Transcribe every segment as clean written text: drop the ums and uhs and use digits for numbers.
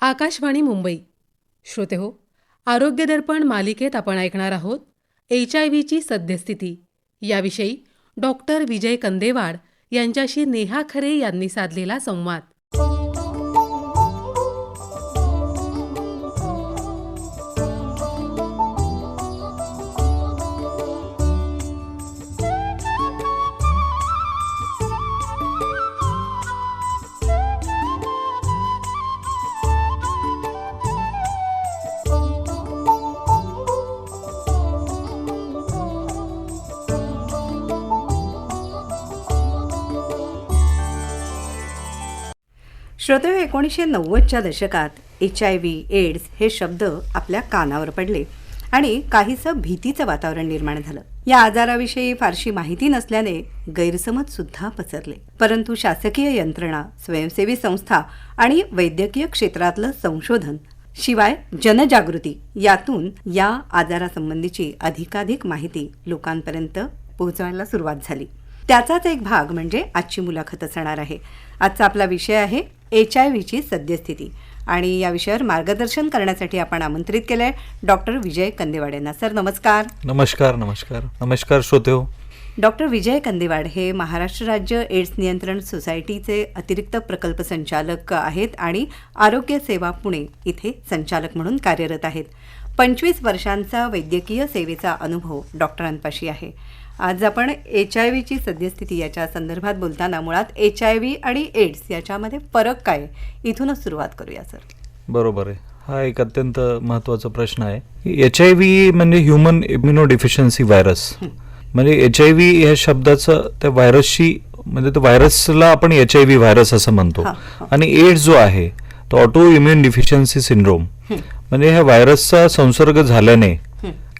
आकाशवाणी मुंबई. श्रोतेहो, आरोग्य दर्पण मालिकेत आपण ऐकणार आहोत HIV ची सद्यस्थिती याविषयी डॉक्टर विजय कंदेवाड यांच्याशी नेहा खरे यांनी साधलेला संवाद. श्रोते, 1990च्या दशकात HIV, एड्स हे शब्द आपल्या कानावर पडले आणि काहीसं भीतीचं वातावरण निर्माण झालं. या आजाराविषयी फारशी माहिती नसल्याने गैरसमज सुद्धा पसरले. परंतु शासकीय यंत्रणा, स्वयंसेवी संस्था आणि वैद्यकीय क्षेत्रातलं संशोधन शिवाय जनजागृती यातून या आजारासंबंधीची अधिकाधिक माहिती लोकांपर्यंत पोहोचवायला सुरुवात झाली. त्याचाच एक भाग म्हणजे आजची मुलाखत असणार आहे. आजचा आपला विषय आहे HIV ची सद्यस्थिती आणि या विषयावर मार्गदर्शन करण्यासाठी आपण आमंत्रित केलं आहे डॉक्टर विजय कंदेवाड यांना. सर नमस्कार. नमस्कार. नमस्कार नमस्कार श्रोते हो. डॉक्टर विजय कंदेवाड हे महाराष्ट्र राज्य एड्स नियंत्रण सोसायटीचे अतिरिक्त प्रकल्प संचालक आहेत आणि आरोग्य सेवा पुणे इथे संचालक म्हणून कार्यरत आहेत. 25 वर्षांचा वैद्यकीय सेवेचा अनुभव डॉक्टरांपाशी आहे. आज आपण HIV ची सद्यस्थिती याच्या संदर्भात बोलताना मुळात HIV आणि एड्स याच्यामध्ये फरक काय, इथूनच सुरुवात करूया सर. बरोबर आहे. हा एक अत्यंत महत्त्वाचा प्रश्न आहे. HIV म्हणजे ह्युमन इम्युनो डिफिशियन्सी व्हायरस. म्हणजे HIV या शब्दाचं त्या व्हायरसशी म्हणजे त्या व्हायरसला आपण HIV व्हायरस असं म्हणतो. आणि एड्स जो आहे तो ऑटो इम्युन डिफिशियन्सी सिंड्रोम. म्हणजे ह्या व्हायरसचा संसर्ग झाल्याने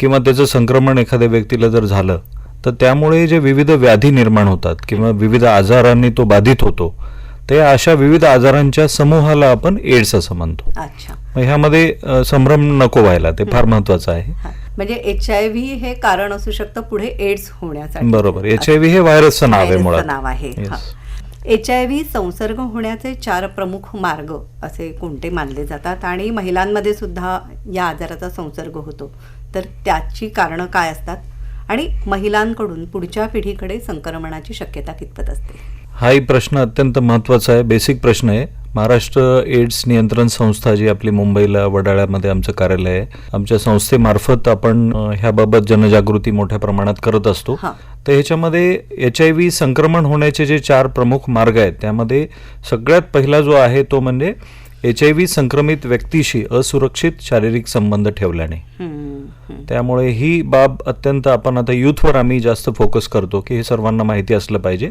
किंवा त्याचं संक्रमण एखाद्या व्यक्तीला जर झालं तर त्यामुळे जे विविध व्याधी निर्माण होतात किंवा विविध आजारांनी तो बाधित होतो, ते अशा विविध आजारांच्या समूहाला आपण एड्स असं म्हणतो. ह्यामध्ये संभ्रम नको व्हायला, ते फार महत्वाचं आहे. म्हणजे HIV हे कारण असू शकतं पुढे एड्स होण्यासाठी. बरोबर. HIV हे व्हायरसचं नाव आहे, मुळात नाव आहे. HIV संसर्ग होण्याचे 4 प्रमुख मार्ग असे कोणते मानले जातात आणि महिलांमध्ये सुद्धा या आजाराचा संसर्ग होतो, तर त्याची कारणं काय असतात आणि महिलांकडून पुढच्या पिढीकडे संक्रमणाची शक्यता कितपत असते? हाही प्रश्न अत्यंत महत्त्वाचा आहे, बेसिक प्रश्न आहे. महाराष्ट्र एड्स नियंत्रण संस्था जी आपली मुंबईला वडाळ्यामध्ये आमचं कार्यालय आहे, आमच्या संस्थेमार्फत आपण ह्याबाबत जनजागृती मोठ्या प्रमाणात करत असतो. तर ह्याच्यामध्ये HIV संक्रमण होण्याचे जे 4 प्रमुख मार्ग आहेत त्यामध्ये सगळ्यात पहिला जो आहे तो म्हणजे HIV संक्रमित व्यक्तीशी असुरक्षित शारीरिक संबंध ठेवल्याने. त्यामुळे ही बाब अत्यंत, आपण आता यूथवर आम्ही जास्त फोकस करतो की हे सर्वांना माहिती असलं पाहिजे.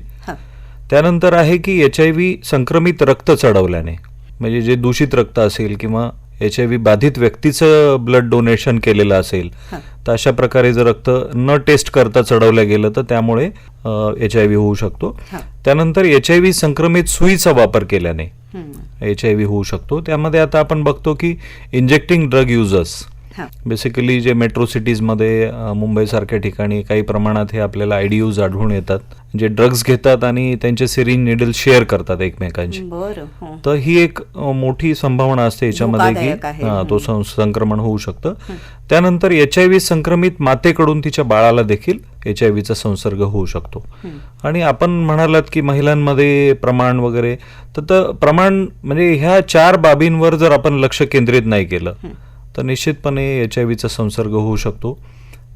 त्यानंतर आहे की HIV संक्रमित रक्त चढवल्याने, म्हणजे जे दूषित रक्त असेल किंवा HIV बाधित व्यक्तीचं ब्लड डोनेशन केलेलं असेल तर अशा प्रकारे जर रक्त न टेस्ट करता चढवलं गेलं तर त्यामुळे HIV होऊ शकतो. त्यानंतर HIV संक्रमित सुईचा वापर केल्याने HIV होऊ शकतो. त्यामध्ये आता आपण बघतो की इंजेक्टिंग ड्रग युजर्स, बेसिकली जे मेट्रो सिटीजमध्ये मुंबईसारख्या ठिकाणी काही प्रमाणात हे आपल्याला IDUs आढळून येतात, जे ड्रग्ज घेतात आणि त्यांचे सिरिंज निडल शेअर करतात एकमेकांची. तर ही एक मोठी संभावना असते याच्यामध्ये की तो संक्रमण होऊ शकतं. त्यानंतर HIV संक्रमित मातेकडून तिच्या बाळाला देखील HIVचा संसर्ग होऊ शकतो. आणि आपण म्हणालात की महिलांमध्ये प्रमाण वगैरे, तर प्रमाण म्हणजे ह्या 4 बाबींवर जर आपण लक्ष केंद्रित नाही केलं तर निश्चितपणे HIVचा संसर्ग होऊ शकतो.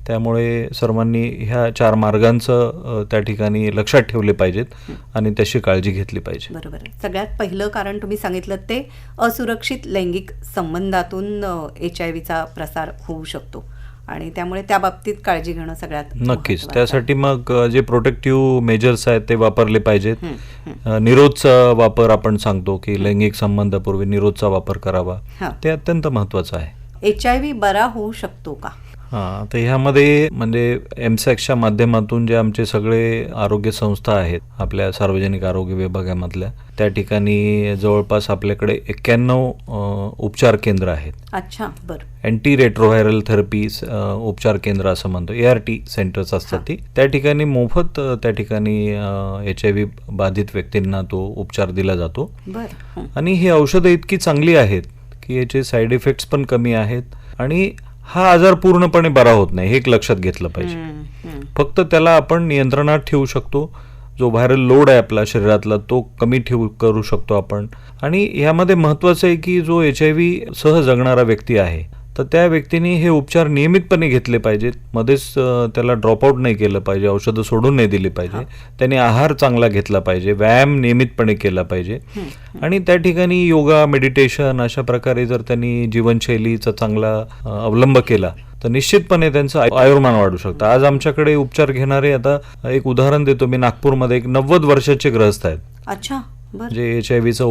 त्यामुळे सर्वांनी ह्या 4 मार्गांचं त्या ठिकाणी लक्षात ठेवले पाहिजेत आणि त्याची काळजी घेतली पाहिजे. बरोबर. सगळ्यात पहिलं कारण तुम्ही सांगितलं ते असुरक्षित लैंगिक संबंधातून HIVचा प्रसार होऊ शकतो आणि त्यामुळे त्या बाबतीत काळजी घेणं सगळ्यात नक्कीच. त्यासाठी मग जे प्रोटेक्टिव्ह मेजर्स आहेत ते वापरले पाहिजेत. निरोधचा वापर आपण सांगतो की लैंगिक संबंधापूर्वी निरोधचा वापर करावा, ते अत्यंत महत्वाचं आहे. HIV बरा होऊ शकतो का? तर ह्यामध्ये म्हणजे MSACच्या माध्यमातून जे आमचे सगळे आरोग्य संस्था आहेत आपल्या सार्वजनिक आरोग्य विभागामधल्या, त्या ठिकाणी जवळपास आपल्याकडे 91 उपचार केंद्र आहेत. अच्छा, बरं. अँटी रेट्रोव्हायरल थेरपी उपचार केंद्र असं म्हणतो, ART सेंटर्स असतात ती. त्या ठिकाणी मोफत त्या ठिकाणी HIV बाधित व्यक्तींना तो उपचार दिला जातो. आणि ही औषधं इतकी चांगली आहेत की याचे साईड इफेक्ट्स पण कमी आहेत आणि हा आजार पूर्णपणे बरा होत नाही, हे एक लक्षात घेतलं पाहिजे. फक्त त्याला आपण नियंत्रणात ठेवू शकतो. जो व्हायरल लोड आहे आपला शरीरातला तो कमी करू शकतो आपण. आणि यामध्ये महत्त्वाचं आहे की जो HIV सह जगणारा व्यक्ती आहे तर त्या व्यक्तीने हे उपचार नियमितपणे घेतले पाहिजेत. मध्येच त्याला ड्रॉपआउट नाही केलं पाहिजे, औषधं सोडून नाही दिली पाहिजे. त्याने आहार चांगला घेतला पाहिजे, व्यायाम नियमितपणे केला पाहिजे आणि त्या ठिकाणी योगा, मेडिटेशन अशा प्रकारे जर त्यांनी जीवनशैलीचा चांगला अवलंब केला तर निश्चितपणे त्यांचं आयुर्मान वाढू शकतं. आज आमच्याकडे उपचार घेणारे, आता एक उदाहरण देतो मी, नागपूरमध्ये एक 90 वर्षाचे गृहस्थ आहेत. अच्छा, जे HIVचा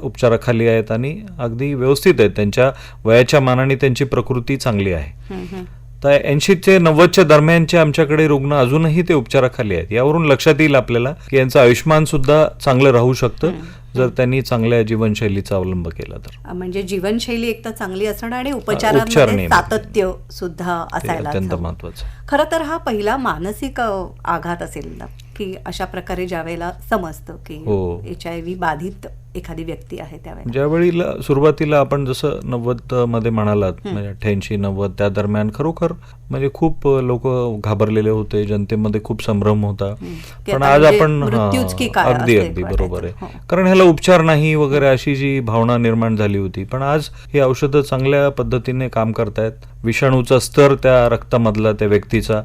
उपचाराखाली आहेत आणि अगदी व्यवस्थित आहेत. त्यांच्या वयाच्या मानाने त्यांची प्रकृती चांगली आहे. तर 80 ते 90च्या दरम्यानचे आमच्याकडे रुग्ण अजूनही ते उपचाराखाली आहेत. यावरून लक्षात येईल आपल्याला की यांचं आयुष्यमान सुद्धा चांगलं राहू शकतं जर त्यांनी चांगल्या जीवनशैलीचा अवलंब केला तर. म्हणजे जीवनशैली एक तर चांगली असणं आणि उपचारांमध्ये सातत्य सुद्धा असायला अत्यंत महत्वाचं. खरं तर हा पहिला मानसिक आघात असेल ना, की अशा प्रकारे ज्या वेळेला समजतं की HIV बाधित एखादी व्यक्ती आहे त्यावेळेला. ज्यावेळी सुरुवातीला आपण जसं 90 मध्ये म्हणालात, म्हणजे 88-90 त्या दरम्यान खरोखर म्हणजे खूप लोक घाबरलेले होते, जनतेमध्ये खूप संभ्रम होता. पण आज आपण अगदी बरोबर आहे, कारण ह्याला उपचार नाही वगैरे अशी जी भावना निर्माण झाली होती. पण आज ही औषधं चांगल्या पद्धतीने काम करतायत. विषाणूचा स्तर त्या रक्तामधला त्या व्यक्तीचा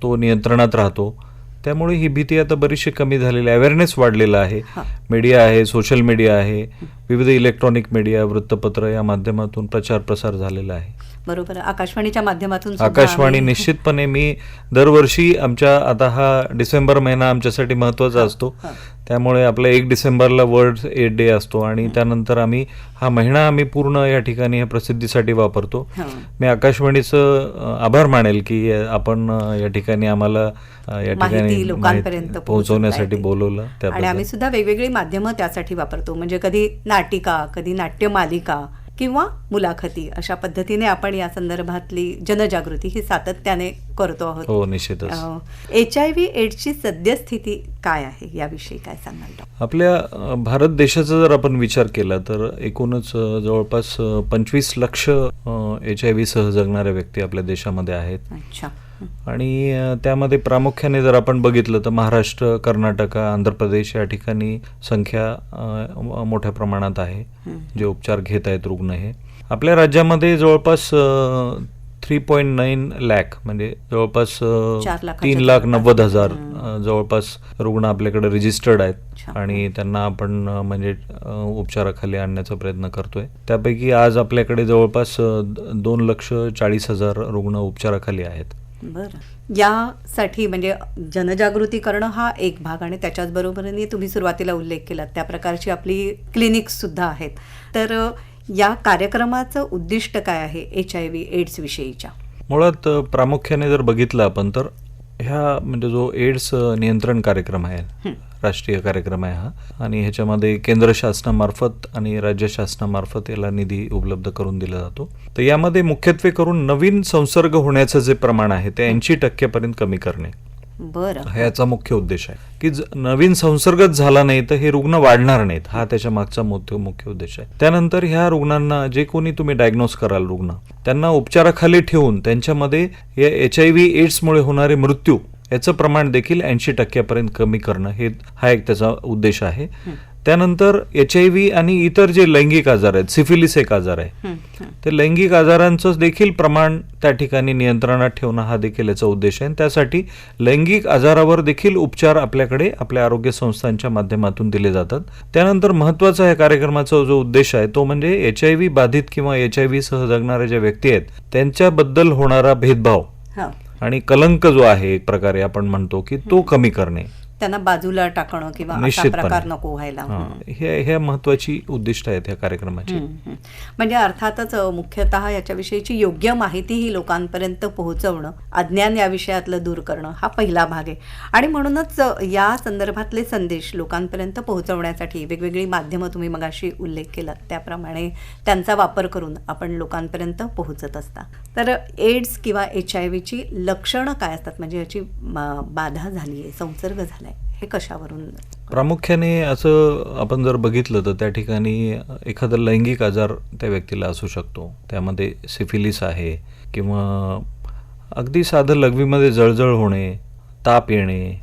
तो नियंत्रणात राहतो. त्यामुळे ही भीती आता बरीचशी कमी झालेली आहे. अवेअरनेस वाढलेला आहे. मीडिया आहे, सोशल मीडिया आहे, विविध इलेक्ट्रॉनिक मीडिया, वृत्तपत्र या माध्यमातून प्रचार प्रसार झालेला आहे. बरोबर. आकाशवाणीच्या माध्यमातून आकाशवाणी निश्चितपणे, मी दरवर्षी आमच्या, आता हा डिसेंबर महिना आमच्यासाठी महत्त्वाचा असतो, त्यामुळे आपला 1 डिसेंबरला वर्ल्ड एड डे असतो आणि त्यानंतर हा महिना आम्ही पूर्ण या ठिकाणी प्रसिद्धीसाठी वापरतो. मी आकाशवाणीचं आभार मानेल की आपण या ठिकाणी आम्हाला या ठिकाणी लोकांपर्यंत पोहोचवण्यासाठी बोलवलं. आणि आम्ही सुद्धा वेगवेगळी माध्यमं त्यासाठी वापरतो. म्हणजे कधी नाटिका, कधी नाट्यमालिका किंवा मुलाखती, अशा पद्धतीने आपण या संदर्भातली जनजागृती ही सातत्याने करतो आहोत. हो, निश्चितच. HIV एड्सची सद्यस्थिती काय आहे याविषयी काय सांगाल? आपल्या भारत देशाचा जर आपण विचार केला तर एकूणच जवळपास 25 लक्ष HIV सह जगणाऱ्या व्यक्ती आपल्या देशामध्ये आहेत. अच्छा. आणि त्यामध्ये प्रामुख्याने जर आपण बघितलं तर महाराष्ट्र, कर्नाटक, आंध्र प्रदेश या ठिकाणी संख्या मोठ्या प्रमाणात आहे जे उपचार घेत आहेत रुग्ण. हे आपल्या राज्यामध्ये जवळपास 3.9 लाख म्हणजे जवळपास 3,90,000 जवळपास रुग्ण आपल्याकडे रजिस्टर्ड आहेत आणि त्यांना आपण म्हणजे उपचाराखाली आणण्याचा प्रयत्न करतोय. त्यापैकी आज आपल्याकडे जवळपास 2,40,000 रुग्ण उपचाराखाली आहेत. बरं. यासाठी म्हणजे जनजागृती करणं हा एक भाग आणि त्याच्याच बरोबरीने तुम्ही सुरुवातीला उल्लेख केला त्या प्रकारची आपली क्लिनिक्स सुद्धा आहेत. तर या कार्यक्रमाचं उद्दिष्ट काय आहे HIV एड्स विषयीच्या? मुळात प्रामुख्याने जर बघितलं आपण तर ह्या म्हणजे जो एड्स नियंत्रण कार्यक्रम आहे, राष्ट्रीय कार्यक्रम आहे हा, आणि ह्याच्यामध्ये केंद्र शासनामार्फत आणि राज्य शासनामार्फत याला निधी उपलब्ध करून दिला जातो. तर यामध्ये मुख्यत्वे करून नवीन संसर्ग होण्याचं जे प्रमाण आहे ते 80% कमी करणे. बरं. याचा मुख्य उद्देश आहे की नवीन संसर्गच झाला नाही तर हे रुग्ण वाढणार नाहीत, हा त्याच्या मागचा मुख्य उद्देश आहे. त्यानंतर ह्या रुग्णांना जे कोणी तुम्ही डायग्नोज कराल रुग्ण, त्यांना उपचाराखाली ठेवून त्यांच्यामध्ये या HIV एड्समुळे होणारे मृत्यू याचं प्रमाण देखील 80% कमी करणं हा एक त्याचा उद्देश आहे. त्यानंतर HIV आणि इतर जे लैंगिक आजार आहेत, सिफिलिस एक आजार आहे, ते लैंगिक आजारांचं देखील प्रमाण त्या ठिकाणी नियंत्रणात ठेवणं हा देखील याचा उद्देश आहे. त्यासाठी लैंगिक आजारावर देखील उपचार आपल्याकडे आपल्या आरोग्य संस्थांच्या माध्यमातून दिले जातात. त्यानंतर महत्त्वाचा या कार्यक्रमाचा जो उद्देश आहे तो म्हणजे HIV बाधित किंवा HIV सह जगणाऱ्या ज्या व्यक्ती आहेत त्यांच्याबद्दल होणारा भेदभाव आणि कलंक जो आहे एक प्रकारे आपण म्हणतो की तो कमी करणे, त्यांना बाजूला टाकणं किंवा अशा प्रकार नको व्हायला. हे महत्वाची उद्दिष्ट आहेत या कार्यक्रमाची. म्हणजे अर्थातच मुख्यतः याच्याविषयीची योग्य माहिती ही लोकांपर्यंत पोहोचवणं, अज्ञान या विषयातलं दूर करणं हा पहिला भाग आहे. आणि म्हणूनच या संदर्भातले संदेश लोकांपर्यंत पोहोचवण्यासाठी वेगवेगळी माध्यमं तुम्ही मगाशी उल्लेख केला त्याप्रमाणे त्यांचा वापर करून आपण लोकांपर्यंत पोहोचत असता. तर एड्स किंवा HIVची लक्षणं काय असतात? म्हणजे याची बाधा झाली आहे, संसर्ग झाला, हे कशावरून प्रामुख्याने असं आपण जर बघितलं तर त्या ठिकाणी एखादा लैंगिक आजार त्या व्यक्तीला असू शकतो. त्यामध्ये सिफिलिस आहे किंवा अगदी साधं लघवीमध्ये जळजळ होणे, ताप येणे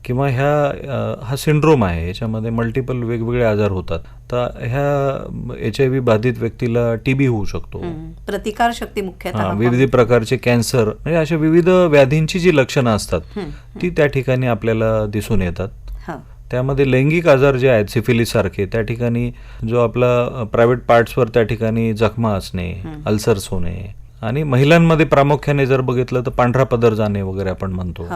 किंवा हा सिंड्रोम आहे. याच्यामध्ये मल्टिपल वेगवेगळे आजार होतात. तर ह्या HIV बाधित व्यक्तीला TB होऊ शकतो. प्रतिकार शक्ती मुख्यतः विविध प्रकारचे कॅन्सर, म्हणजे अशा विविध व्याधींची जी लक्षणं असतात ती त्या ठिकाणी आपल्याला दिसून येतात. त्यामध्ये लैंगिक आजार जे आहेत सिफिलिस सारखे, त्या ठिकाणी जो आपला प्रायव्हेट पार्ट्सवर त्या ठिकाणी जखमा असणे, अल्सर्स होणे, आणि महिलांमध्ये प्रामुख्याने जर बघितलं तर पांढरा पदर जाणे वगैरे आपण म्हणतो,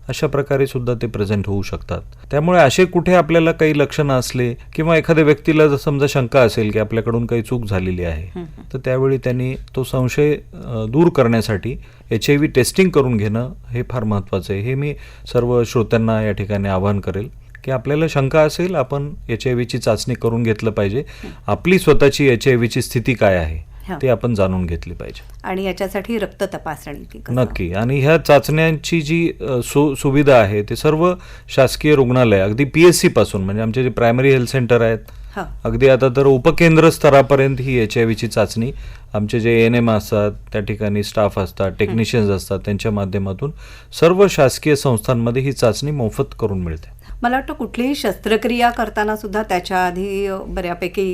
अशा प्रकारे सुद्धा ते प्रेझेंट होऊ शकतात. त्यामुळे असे कुठे आपल्याला काही लक्षणं असले किंवा एखाद्या व्यक्तीला जर समजा शंका असेल की आपल्याकडून काही चूक झालेली आहे, तर त्यावेळी त्यांनी तो संशय दूर करण्यासाठी HIV टेस्टिंग करून घेणं हे फार महत्त्वाचं आहे. हे मी सर्व श्रोत्यांना या ठिकाणी आवाहन करेल की आपल्याला शंका असेल आपण HIVची चाचणी करून घेतलं पाहिजे. आपली स्वतःची HIVची स्थिती काय आहे ते आपण जाणून घेतली पाहिजे. आणि याच्यासाठी रक्त तपासणी नक्की. आणि ह्या चाचण्यांची जी सुविधा आहे ते सर्व शासकीय रुग्णालय अगदी PSC पासून, म्हणजे आमचे जे प्रायमरी हेल्थ सेंटर आहेत, अगदी आता तर उपकेंद्र स्तरापर्यंत ही HIVची चाचणी आमचे जे ANM असतात, त्या ठिकाणी स्टाफ असतात, टेक्निशियन्स असतात, त्यांच्या माध्यमातून सर्व शासकीय संस्थांमध्ये ही चाचणी मोफत करून मिळते. मला वाटतं कुठलीही शस्त्रक्रिया करताना सुद्धा त्याच्या आधी बऱ्यापैकी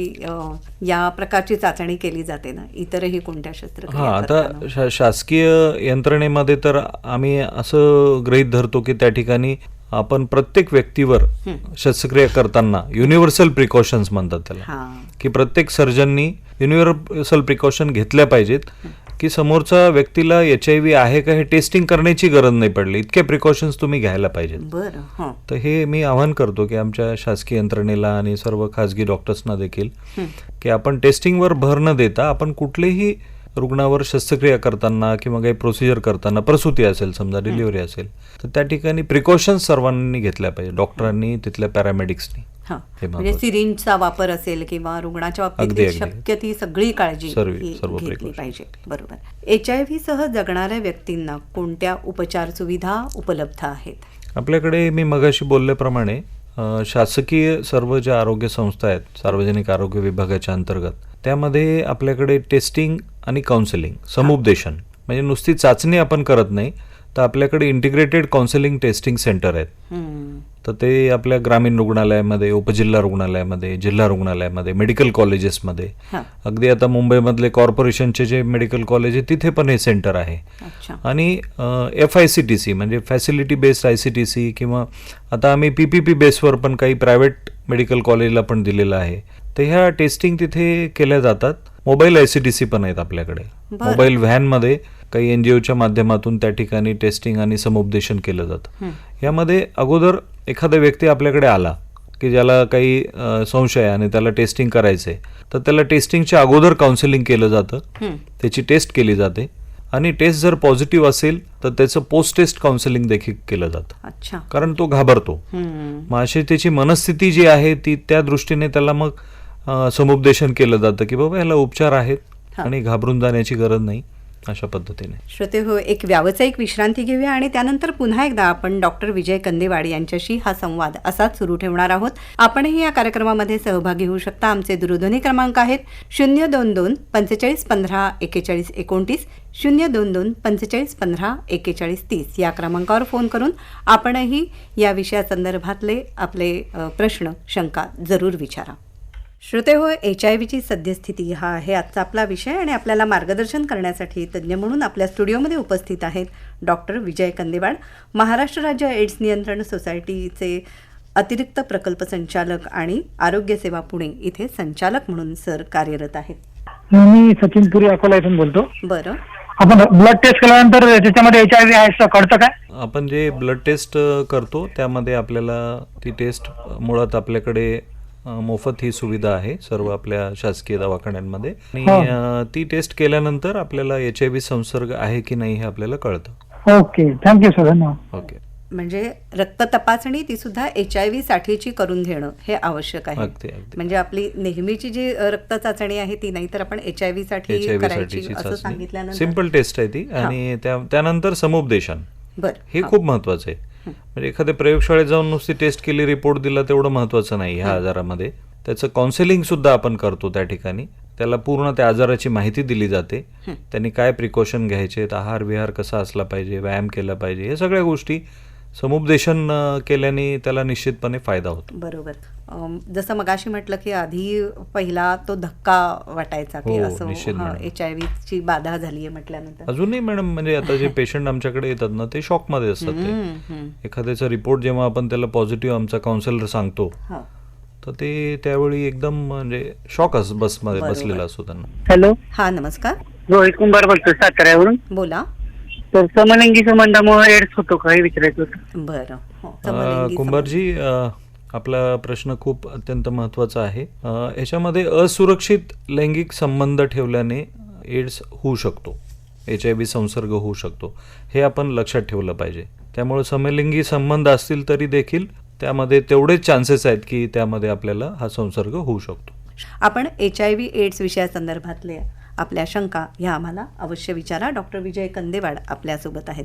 या प्रकारची चाचणी केली जाते ना, इतरही कोणत्या शस्त्रक्रिया? आता शासकीय यंत्रणेमध्ये तर आम्ही असं गृहीत धरतो की त्या ठिकाणी आपण प्रत्येक व्यक्तीवर शस्त्रक्रिया करताना युनिव्हर्सल प्रिकॉशन्स म्हणतात त्याला, की प्रत्येक सर्जननी युनिव्हर्सल प्रिकॉशन घेतल्या पाहिजेत की समोरचा व्यक्तीला HIV आहे का हे टेस्टिंग करण्याची गरज नाही पडली, इतके प्रिकॉशन्स तुम्ही घ्यायला पाहिजेत. तर हे मी आवाहन करतो की आमच्या शासकीय यंत्रणेला आणि सर्व खाजगी डॉक्टर्सना देखील की आपण टेस्टिंगवर भर न देता आपण कुठलेही रुग्णावर शस्त्रक्रिया करताना किंवा काही प्रोसिजर करताना, प्रसूती असेल समजा, डिलिव्हरी असेल, तर त्या ठिकाणी प्रिकॉशन्स सर्वांनी घेतल्या पाहिजे, डॉक्टरांनी, तिथल्या पॅरामेडिक्सनी. म्हणजे सिरिंजचा वापर असेल किंवा रुग्णाच्या बाबतीत शक्य ती सगळी काळजी घेतली पाहिजे. बरोबर. HIV सह जगणाऱ्या व्यक्तींना कोणत्या उपचार सुविधा उपलब्ध आहेत? आपल्याकडे मी मगाशी बोलल्याप्रमाणे शासकीय सर्व ज्या आरोग्य संस्था आहेत सार्वजनिक आरोग्य विभागाच्या अंतर्गत, त्यामध्ये आपल्याकडे टेस्टिंग आणि काउन्सिलिंग, समुपदेशन, म्हणजे नुसती चाचणी आपण करत नाही, तर आपल्याकडे इंटिग्रेटेड काउन्सिलिंग टेस्टिंग सेंटर आहेत. तर ते आपल्या ग्रामीण रुग्णालयामध्ये, उपजिल्हा रुग्णालयामध्ये, जिल्हा रुग्णालयामध्ये, मेडिकल कॉलेजेसमध्ये, अगदी आता मुंबईमधले कॉर्पोरेशनचे जे मेडिकल कॉलेज आहे तिथे पण हे सेंटर आहे. आणि FICTC म्हणजे फॅसिलिटी बेस्ड ICTC, किंवा आता आम्ही PPP बेसवर पण काही प्रायव्हेट मेडिकल कॉलेजला पण दिलेलं आहे. तर ह्या टेस्टिंग तिथे केल्या जातात. मोबाईल ICTC पण आहेत आपल्याकडे. मोबाईल व्हॅनमध्ये काही NGOच्या माध्यमातून त्या ठिकाणी टेस्टिंग आणि समुपदेशन केलं जातं. यामध्ये अगोदर एखादा व्यक्ती आपल्याकडे आला की ज्याला काही संशय आणि त्याला टेस्टिंग करायचंय, तर त्याला टेस्टिंगच्या अगोदर काउन्सिलिंग केलं जातं, त्याची टेस्ट केली जाते, आणि टेस्ट जर पॉझिटिव्ह असेल तर त्याचं पोस्ट टेस्ट काउन्सिलिंग देखील केलं जातं. कारण तो घाबरतो, मग अशी त्याची मनस्थिती जी आहे ती त्या दृष्टीने त्याला मग समुपदेशन केलं जातं की बाबा याला उपचार आहेत आणि घाबरून जाण्याची गरज नाही, अशा पद्धतीने. श्रोते हो, एक व्यावसायिक विश्रांती घेऊया आणि त्यानंतर पुन्हा एकदा आपण डॉक्टर विजय कंदेवाड यांच्याशी हा संवाद असाच सुरू ठेवणार आहोत. आपणही या कार्यक्रमामध्ये सहभागी होऊ शकता. आमचे दूरध्वनी क्रमांक आहेत 022 45 15 41 29, 022 45 15 41 30. या क्रमांकावर फोन करून आपणही या विषयासंदर्भातले आपले प्रश्न, शंका जरूर विचारा. श्रोते हो, HIVची सद्यस्थिती हा आहे आजचा आपला विषय, आणि आपल्याला मार्गदर्शन करण्यासाठी तज्ज्ञ म्हणून आपल्या स्टुडिओमध्ये उपस्थित आहेत डॉक्टर विजय कंदेवाड, महाराष्ट्र राज्य एड्स नियंत्रण सोसायटीचे अतिरिक्त प्रकल्प संचालक आणि आरोग्य सेवा पुणे इथे संचालक म्हणून सर कार्यरत आहेत. मी सचिन पुरी अकोला इथून बोलतो. बरं, आपण ब्लड टेस्ट केल्यानंतर त्याच्यामध्ये HIV आहे कळतं काय? आपण जे ब्लड टेस्ट करतो त्यामध्ये आपल्याला ती टेस्ट मुळात आपल्याकडे मोफत ही सुविधा आहे सर्व आपल्या शासकीय दवाखान्यांमध्ये, आणि ती टेस्ट केल्यानंतर आपल्याला HIV संसर्ग आहे की नाही हे आपल्याला कळतं. ओके, थँक्यू सर, धन्यवाद. ओके. म्हणजे रक्त तपासणी ती सुद्धा HIV साठीची करून घेणं हे आवश्यक आहे. म्हणजे आपली नेहमीची जी रक्त चाचणी आहे ती नाही, तर आपण HIV साठी करायची असं सांगितल्यानंतर सिंपल टेस्ट आहे ती. आणि त्यानंतर समुपदेशन हे खूप महत्वाचं आहे. म्हणजे एखाद्या प्रयोगशाळेत जाऊन नुसती टेस्ट केली, रिपोर्ट दिला तेवढं महत्त्वाचं नाही ह्या आजारामध्ये. त्याचं काउन्सिलिंग सुद्धा आपण करतो त्या ठिकाणी. त्याला पूर्ण त्या आजाराची माहिती दिली जाते, त्यांनी काय प्रिकॉशन घ्यायचे, आहार विहार कसा असला पाहिजे, व्यायाम केला पाहिजे, हे सगळ्या गोष्टी समुपदेशन केल्याने त्याला निश्चितपणे फायदा होतो. बरोबर. जसं मगाशी म्हटलं की आधी पहिला तो धक्का वाटायचा की हो, असं निश्चित मॅडम. HIV ची बाधा झाली आहे म्हटल्यानंतर. अजूनही मॅडम म्हणजे आता जे पेशंट आमच्याकडे येतात ना, ते शॉकमध्ये असतात. ते एखाद्याचा रिपोर्ट जेव्हा आपण त्याला पॉझिटिव्ह आमचा काउन्सिलर सांगतो, हा. तर ते त्यावेळी एकदम म्हणजे शॉक बसमध्ये बसलेला असतो त्यांना. हॅलो, हा, नमस्कार. रोहित कुंभार बोलतोय साताऱ्यावरून. बोला. तर समलिंगी संबंधामुळे एड्स होतो का हे विचारायचं होतं. बरं. हो, समलिंगी कुंभारजी, आपला प्रश्न खूप अत्यंत महत्त्वाचा आहे. याच्यामध्ये असुरक्षित लैंगिक संबंध ठेवल्याने एड्स होऊ शकतो, HIV संसर्ग होऊ शकतो, हे आपण लक्षात ठेवलं पाहिजे. त्यामुळे समलिंगी संबंध असतील तरी देखील त्यामध्ये तेवढेच चान्सेस आहेत की त्यामध्ये आपल्याला हा संसर्ग होऊ शकतो. आपण HIV AIDS विषयासंदर्भातले आपल्या शंका ह्या आम्हाला अवश्य विचारा. डॉक्टर विजय कंदेवाड आपल्यासोबत आहेत.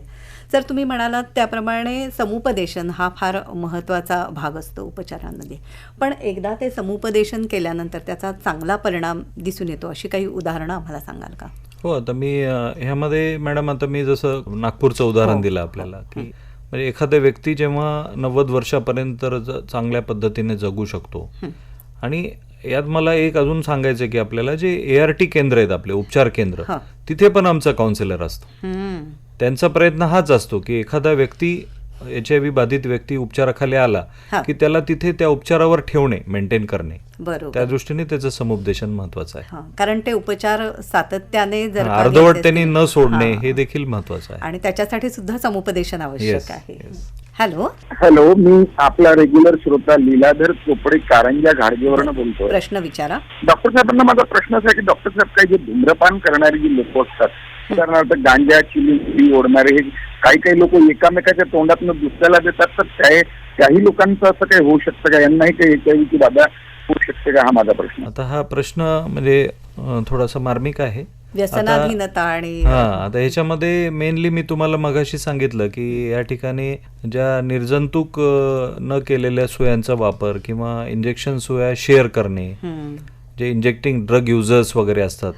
जर तुम्ही म्हणालात त्याप्रमाणे समुपदेशन हा फार महत्त्वाचा भाग असतो उपचारांमध्ये, पण एकदा ते समुपदेशन केल्यानंतर त्याचा चांगला परिणाम दिसून येतो, अशी काही उदाहरणं आम्हाला सांगाल का? हो, आता मी ह्यामध्ये मॅडम, आता मी जसं नागपूरचं उदाहरण दिलं आपल्याला, की म्हणजे एखादा व्यक्ती जेव्हा 90 वर्षापर्यंत चांगल्या पद्धतीने जगू शकतो. आणि यात मला एक अजून सांगायचं की आपल्याला जे ART केंद्र आहेत आपले उपचार केंद्र, तिथे पण आमचा काउन्सिलर असतो. त्यांचा प्रयत्न हाच असतो की एखादा व्यक्ती HIV बाधित व्यक्ती उपचाराखाली आला की त्याला तिथे त्या उपचारावर ठेवणे, मेंटेन करणे. बरोबर. त्या दृष्टीने त्याचं समुपदेशन महत्वाचं आहे. कारण ते उपचार सातत्याने जर अर्धवट त्यांनी न सोडणे हे देखील महत्वाचं आहे. आणि त्याच्यासाठी सुद्धा समुपदेशन आवश्यक आहे. हॅलो. हॅलो, मी आपला रेग्युलर श्रोता लीलाधर चोपडे कारंजा घाडगेवरनं बोलतोय. प्रश्न विचारा. डॉक्टर साहेबांना माझा प्रश्न असा आहे की डॉक्टर साहेब, काही जे धूम्रपान करणारी जी लोक असतात, उदाहरणार्थ गांजा, चिली ओढणारे, हे काही लोक एकामेकाच्या तोंडातून दुसऱ्याला देतात, तर त्याही लोकांचं असं काही होऊ शकतं का? यांनाही काही HIV ची बाधा होऊ शकते का? हा माझा प्रश्न. आता हा प्रश्न म्हणजे थोडासा मार्मिक आहे. व्यसनाधीनता आणि आता ह्याच्यामध्ये मेनली मी तुम्हाला मगाशी सांगितलं की या ठिकाणी ज्या निर्जंतुक न केलेल्या सुयांचा वापर किंवा इंजेक्शन सुया शेअर करणे, जे इंजेक्टिंग ड्रग युजर्स वगैरे असतात,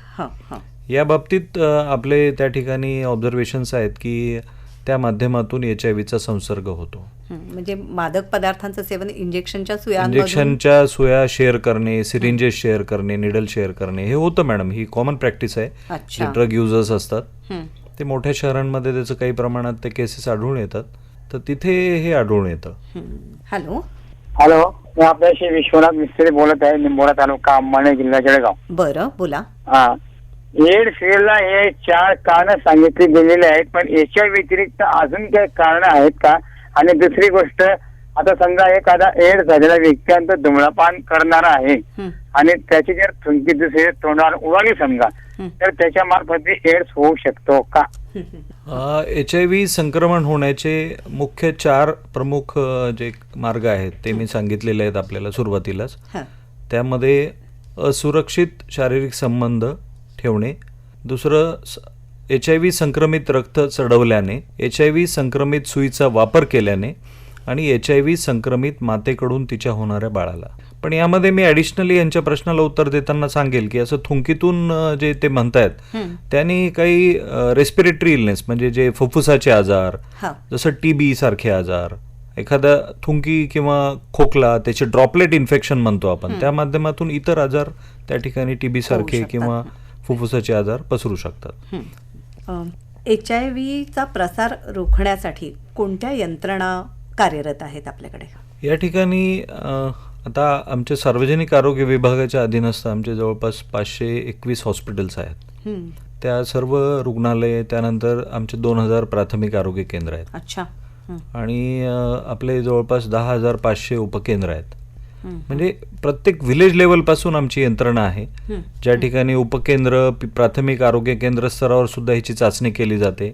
या बाबतीत आपले त्या ठिकाणी ऑब्झर्वेशन्स आहेत की त्या माध्यमातून HIVचा संसर्ग होतो. म्हणजे मादक पदार्थांचं सेवन इंजेक्शनच्या सुया शेअर करणे, सिरिंजेस शेअर करणे, निडल शेअर करणे, हे होतं मॅडम. ही कॉमन प्रॅक्टिस आहे. जे ड्रग युजर्स असतात ते मोठ्या शहरांमध्ये त्याचं काही प्रमाणात ते केसेस आढळून येतात, तर तिथे हे आढळून येतं. हॅलो. हॅलो, मी आपल्याशी विश्वनाथ मिस्त्री बोलत आहे, निंबोरा तालुका, अंबाणे, जिल्हा जळगाव. बरं, बोला. एड्सला हे 4 कारण सांगितली गेलेली आहेत, पण याच्या व्यतिरिक्त अजून काही कारण आहेत का? आणि दुसरी गोष्ट, आता समजा एखादा एड्स झालेला व्यक्ती धूम्रपान करणारा आहे आणि त्याची जर थुंकी दुसरी तोंडावर उडाली समजा, तर त्याच्या मार्फत एड्स होऊ शकतो का? HIV संक्रमण होण्याचे मुख्य 4 प्रमुख जे मार्ग आहेत ते मी सांगितलेले आहेत आपल्याला सुरुवातीलाच. त्यामध्ये असुरक्षित शारीरिक संबंध ठेवणे, दुसरं HIV संक्रमित रक्त चढवल्याने, HIV संक्रमित सुईचा वापर केल्याने आणि HIV संक्रमित मातेकडून तिच्या होणाऱ्या बाळाला. पण यामध्ये मी ॲडिशनली यांच्या प्रश्नाला उत्तर देताना सांगेल की असं थुंकीतून जे ते म्हणतायत त्यांनी काही रेस्पिरेटरी इलनेस, म्हणजे जे फुफ्फुसाचे आजार, जसं TB सारखे आजार, एखादा थुंकी किंवा खोकला, त्याचे ड्रॉपलेट इन्फेक्शन म्हणतो आपण, त्या माध्यमातून इतर आजार त्या ठिकाणी TB सारखे किंवा फुफ्फुसाचे आजार पसरू शकतात. HIVचा प्रसार रोखण्यासाठी कोणत्या यंत्रणा कार्यरत आहेत आपल्याकडे? या ठिकाणी आता आमच्या सार्वजनिक आरोग्य विभागाच्या अधीनस्थ आमचे जवळपास 521 हॉस्पिटल्स आहेत. त्या सर्व रुग्णालये, त्यानंतर आमचे 2000 प्राथमिक आरोग्य केंद्र आहेत. अच्छा. आणि आपले जवळपास 10,500 उपकेंद्र आहेत. म्हणजे प्रत्येक विलेज लेवलपासून आमची यंत्रणा आहे, ज्या ठिकाणी उपकेंद्र, प्राथमिक आरोग्य केंद्र स्तरावर सुद्धा ह्याची चाचणी केली जाते.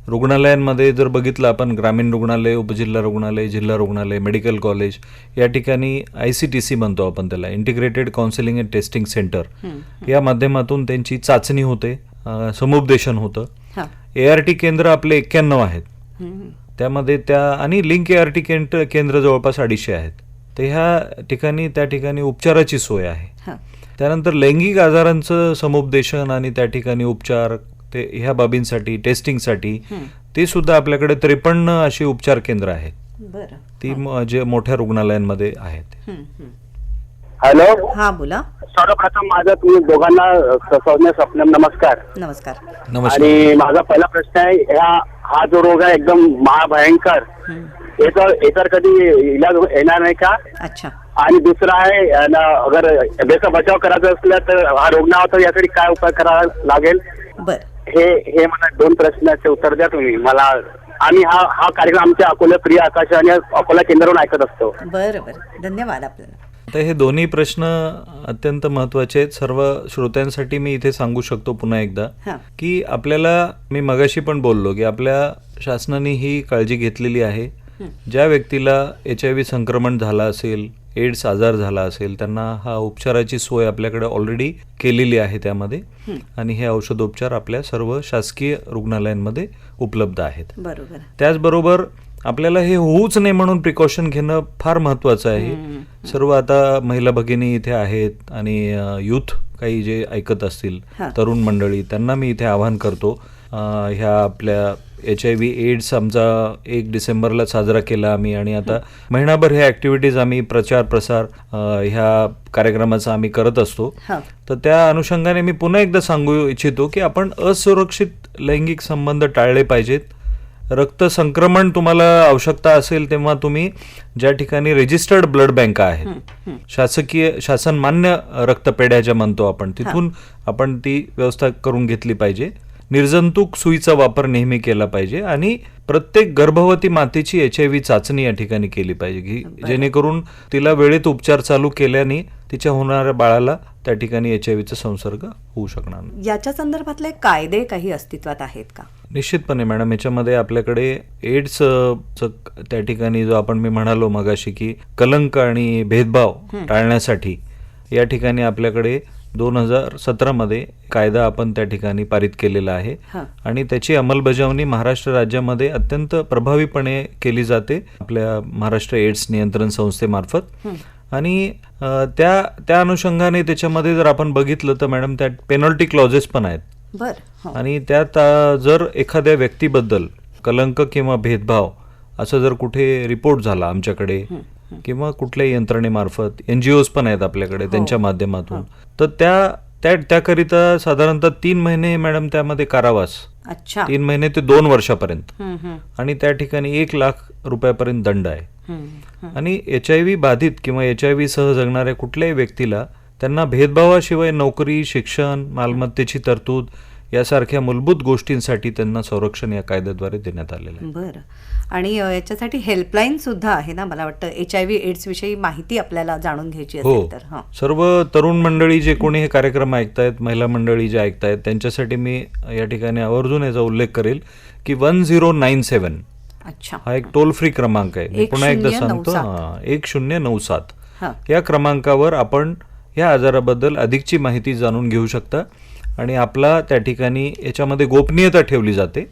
रुग्णालयांमध्ये जर बघितलं आपण, ग्रामीण रुग्णालय, उपजिल्हा रुग्णालय, जिल्हा रुग्णालय, मेडिकल कॉलेज, या ठिकाणी ICTC म्हणतो आपण त्याला, integrated counselling and testing centre, या माध्यमातून त्यांची चाचणी होते, समुपदेशन होतं. ART केंद्र आपले 91 आहेत. त्यामध्ये आणि लिंक ART केंद्र जवळपास 250 आहेत. तर त्या ठिकाणी उपचाराची सोय आहे. हां. त्यानंतर लैंगिक आजारांचं समुपदेशन आणि त्या ठिकाणी उपचार ते ह्या बाबींसाठी टेस्टिंगसाठी ते सुद्धा आपल्याकडे 53 अशी उपचार केंद्र आहेत. बरं. ती जे मोठ्या रुग्णालयांमध्ये आहेत. हॅलो, हा बोला. सर्वप्रथम माझं तुम्ही दोघांना सौम्य स्वप्नम नमस्कार. नमस्कार. नमस्कार. आणि माझा पहिला प्रश्न आहे, हा जो रोग आहे एकदम महाभयंकर, याचा कधी इलाज येणार नाही का? अच्छा. आणि दुसरा आहे अगर याचा बचाव करायचा असला तर हा रोग ना होता यासाठी काय उपाय करावा लागेल? बर. हे मला 2 प्रश्नाचे उत्तर द्या तुम्ही मला. आम्ही हा कार्यक्रम आमच्या अकोला प्रिय आकाश आणि अकोला केंद्रावरून ऐकत असतो. बरं बरं, धन्यवाद आपल्याला. तर हे दोन्ही प्रश्न अत्यंत महत्त्वाचे आहेत. सर्व श्रोत्यांसाठी मी इथे सांगू शकतो पुन्हा एकदा हां. की आपल्याला, मी मगाशी पण बोललो की आपल्या शासनाने ही काळजी घेतलेली आहे. ज्या व्यक्तीला HIV संक्रमण झालं असेल, एड्स आजार झाला असेल, त्यांना हा उपचाराची सोय आपल्याकडे ऑलरेडी केलेली आहे त्यामध्ये. आणि हे औषधोपचार आपल्या सर्व शासकीय रुग्णालयांमध्ये उपलब्ध आहेत. बरोबर. त्याचबरोबर आपल्याला हे होऊच नये म्हणून प्रिकॉशन घेणं फार महत्त्वाचं आहे. सर्व आता महिला भगिनी इथे आहेत आणि यूथ काही जे ऐकत असतील, तरुण मंडळी, त्यांना मी इथे आवाहन करतो. ह्या आपल्या HIV एड्स आमचा 1 डिसेंबरला साजरा केला आम्ही आणि आता महिनाभर ह्या ॲक्टिव्हिटीज आम्ही प्रचार प्रसार ह्या कार्यक्रमाचा आम्ही करत असतो. तर त्या अनुषंगाने मी पुन्हा एकदा सांगू इच्छितो की आपण असुरक्षित लैंगिक संबंध टाळले पाहिजेत. रक्त संक्रमण तुम्हाला आवश्यकता असेल तेव्हा तुम्ही ज्या ठिकाणी रजिस्टर्ड ब्लड बँका आहेत, शासन मान्य रक्तपेढ्या ज्या म्हणतो आपण, तिथून आपण ती व्यवस्था करून घेतली पाहिजे. निर्जंतुक सुईचा वापर नेहमी केला पाहिजे आणि प्रत्येक गर्भवती मातेची HIV चाचणी या ठिकाणी केली पाहिजे की जेणेकरून तिला वेळेत उपचार चालू केल्याने तिच्या होणाऱ्या बाळाला त्या ठिकाणी HIVचा संसर्ग होऊ शकणार नाही. याच्या संदर्भातले कायदे काही अस्तित्वात आहेत का? निश्चितपणे मॅडम, याच्यामध्ये आपल्याकडे एड्स त्या ठिकाणी जो आपण मी म्हणालो मगाशी की कलंक आणि भेदभाव टाळण्यासाठी या ठिकाणी आपल्याकडे 2017 मध्ये कायदा आपण त्या ठिकाणी पारित केलेला आहे आणि त्याची अंमलबजावणी महाराष्ट्र राज्यामध्ये अत्यंत प्रभावीपणे केली जाते आपल्या महाराष्ट्र एड्स नियंत्रण संस्थेमार्फत. आणि त्या अनुषंगाने त्याच्यामध्ये जर आपण बघितलं तर मॅडम त्यात पेनल्टी क्लॉजेस पण आहेत. आणि त्यात जर एखाद्या व्यक्तीबद्दल कलंक किंवा भेदभाव असं जर कुठे रिपोर्ट झाला आमच्याकडे किंवा कुठल्याही यंत्रणेमार्फत, NGOs पण आहेत आपल्याकडे त्यांच्या माध्यमातून, तर त्याकरिता साधारणतः 3 महिने मॅडम त्यामध्ये कारावास, 3 महिने ते 2 वर्षापर्यंत, आणि त्या ठिकाणी 1 लाख रुपयापर्यंत दंड आहे. आणि HIV बाधित किंवा HIV सह जगणाऱ्या कुठल्याही व्यक्तीला त्यांना भेदभावाशिवाय नोकरी, शिक्षण, मालमत्तेची तरतूद यासारख्या मूलभूत गोष्टींसाठी त्यांना संरक्षण या कायद्याद्वारे देण्यात आलेलं आहे. बरं. आणि याच्यासाठी हेल्पलाईन सुद्धा आहे ना? मला वाटतं HIV एड्स विषयी माहिती आपल्याला जाणून घ्यायची असेल तर. सर्व तरुण मंडळी जे कोणी हे कार्यक्रम ऐकतायत, महिला मंडळी जे ऐकतायत, त्यांच्यासाठी मी या ठिकाणी आवर्जून याचा उल्लेख करेल की 1097 हा एक टोल फ्री क्रमांक आहे. मी पुन्हा एकदा सांगतो, 1097 या क्रमांकावर आपण या आजाराबद्दल अधिकची माहिती जाणून घेऊ शकता आणि आपला त्या ठिकाणी याच्यामध्ये गोपनीयता ठेवली जाते.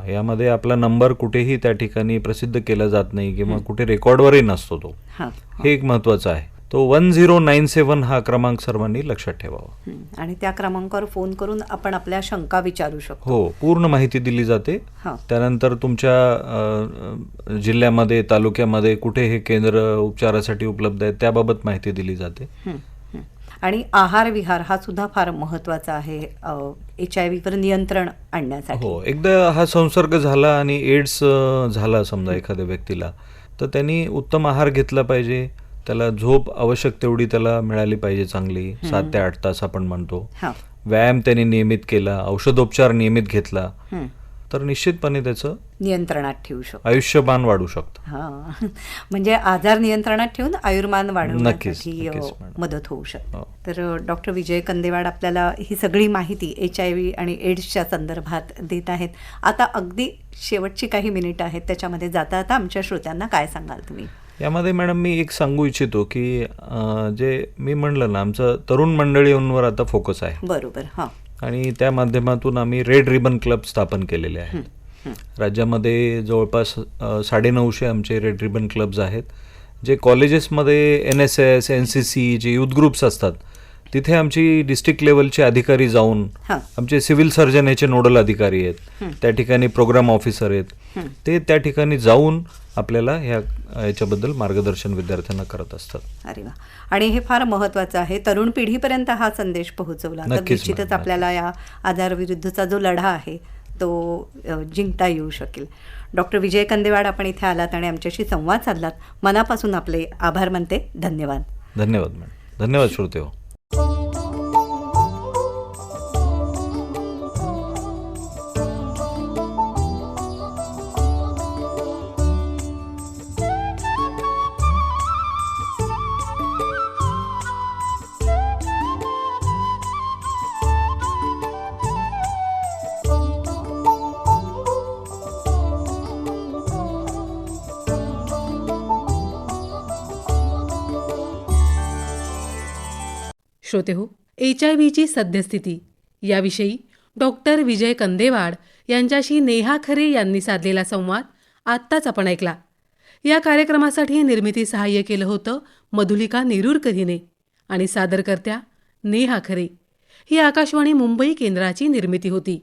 यामध्ये आपला नंबर कुठेही त्या ठिकाणी प्रसिद्ध केला जात नाही किंवा कुठे रेकॉर्डवरही नसतो तो. हे एक महत्वाचं आहे. तो 1097 हा क्रमांक सर्वांनी लक्षात ठेवावा. आणि त्या क्रमांकावर फोन करून आपण आपल्या शंका विचारू शकतो. हो, पूर्ण माहिती दिली जाते. त्यानंतर तुमच्या जिल्ह्यामध्ये, तालुक्यामध्ये कुठे हे केंद्र उपचारासाठी उपलब्ध आहे त्याबाबत माहिती दिली जाते. आणि आहार विहार हा सुद्धा फार महत्वाचा आहे HIV वर नियंत्रण आणण्यासाठी. हो, एकदा हा संसर्ग झाला आणि एड्स झाला समजा एखाद्या व्यक्तीला, तर त्यांनी उत्तम आहार घेतला पाहिजे. त्याला झोप आवश्यक तेवढी त्याला मिळाली पाहिजे, चांगली 7 ते 8 तास आपण म्हणतो. व्यायाम त्यांनी नियमित केला, औषधोपचार नियमित घेतला तर निश्चितपणे त्याचं नियंत्रणात ठेवू शकतो, आयुष्यमान वाढू शकतं. म्हणजे आजार नियंत्रणात ठेवून आयुर्मान वाढवण्यासाठी मदत होऊ शकते. तर डॉक्टर विजय कंदेवाड आपल्याला ही सगळी माहिती HIV आणि एड्सच्या संदर्भात देत आहेत. आता अगदी शेवटची काही मिनिटं आहेत, त्याच्यामध्ये जाता जाता आमच्या श्रोत्यांना काय सांगाल तुम्ही? यामध्ये मॅडम मी एक सांगू इच्छितो की जे मी म्हणलं ना, आमचं तरुण मंडळींवर आता फोकस आहे. बरोबर. आणि त्या माध्यमातून आम्ही रेड रिबन क्लब स्थापन केलेले आहेत. राज्यामध्ये जवळपास 950 आमचे रेड रिबन क्लब्स आहेत, जे कॉलेजेसमध्ये NSS, NCC जे यूथ ग्रुप्स असतात तिथे आमची डिस्ट्रिक्ट लेवलचे अधिकारी जाऊन, हां. आमचे सिव्हिल सर्जन याचे नोडल अधिकारी आहेत, त्या ठिकाणी प्रोग्राम ऑफिसर आहेत, ते त्या ठिकाणी जाऊन आपल्याला याच्याबद्दल मार्गदर्शन विद्यार्थ्यांना करत असतात. अरे वा. आणि हे फार महत्त्वाचं आहे, तरुण पिढीपर्यंत हा संदेश पोहोचवला तर नक्कीच निश्चितच मॅडम. आपल्याला या आजाराविरुद्धचा जो लढा आहे तो जिंकता येऊ शकेल. डॉक्टर विजय कंदेवाड, आपण इथे आलात आणि आमच्याशी संवाद साधलात, मनापासून आपले आभार मानते. धन्यवाद. धन्यवाद मॅडम. धन्यवाद श्रोते हो. श्रोते हो, HIV सद्यस्थिती याविषयी डॉक्टर विजय कंदेवाड यांच्याशी नेहा खरे यांनी साधलेला संवाद आत्ताच आपण ऐकला. या कार्यक्रमासाठी निर्मिती सहाय्य केलं होतं मधुलिका नेरुरकर हिने आणि सादरकर्त्या नेहा खरे. ही आकाशवाणी मुंबई केंद्राची निर्मिती होती.